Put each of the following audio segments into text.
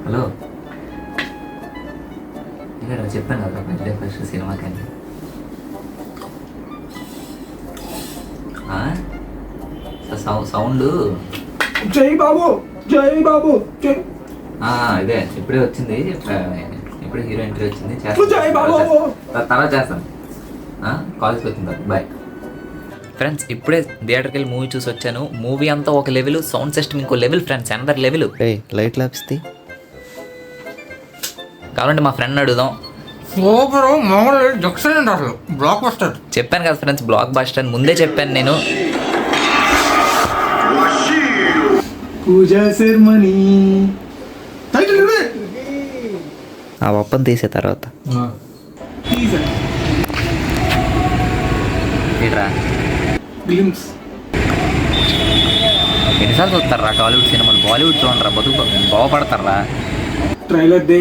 Hello, ఇక్కడ చెప్పాను కదా బర్త్డే ఫస్ట్ సినిమాకని. సౌండ్ జై బాబు జై బాబు జై. ఇదే ఇప్పుడే వచ్చింది, ఇప్పుడు హీరో ఎంట్రీ వచ్చింది. జై బాబు. తర్వాత చేస్తాను, కాలేజ్కి వచ్చిన తర్వాత. Boy friends. ఇప్పుడే థియేటర్కి వెళ్ళి మూవీ చూసి వచ్చాను. మూవీ అంతా ఒక లెవెల్, సౌండ్ సిస్టమ్ ఇంకో లెవెల్ ఫ్రెండ్స్, అందరు లెవెల్. లైట్ లాప్స్ది కావాలంటే మా ఫ్రెండ్ అడుగుదాం. సూపర్ జక్సన్ అసలు బ్లాక్ బస్టర్. చెప్పాను కదా ఫ్రెండ్స్, బ్లాక్ బస్టర్ అని ముందే చెప్పాను నేను. పూజా శర్మని ఆ ఒప్పం తీసే తర్వాత ఏంట్రా గ్లిమ్స్. ఎన్నిసార్లు చూస్తారా టాలీవుడ్ సినిమాలు? బాలీవుడ్ చూడండిరా, బతుకు బాగుపడతారా. ట్రైలర్ డే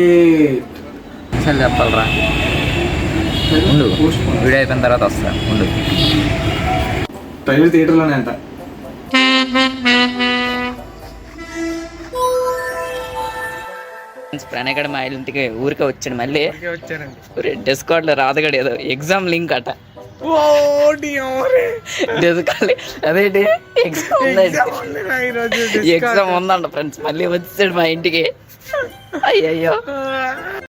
ఎన్నిసార్లు చెప్పాలరా? ఉండు, వీడియో అయిపోయిన తర్వాత వస్తా. ఉండు, ట్రైలర్ థియేటర్లోనే అంట. ప్రణయగడ మా ఇంటికి ఊరికే వచ్చాడు. మళ్ళీ డిస్కౌంట్ లో రాదుగడు ఏదో ఎగ్జామ్ లింక్ అట. అదేంటి ఎగ్జామ్ ఉందంట ఫ్రెండ్స్. మళ్ళీ వచ్చాడు మా ఇంటికి. అయ్యయ్యో.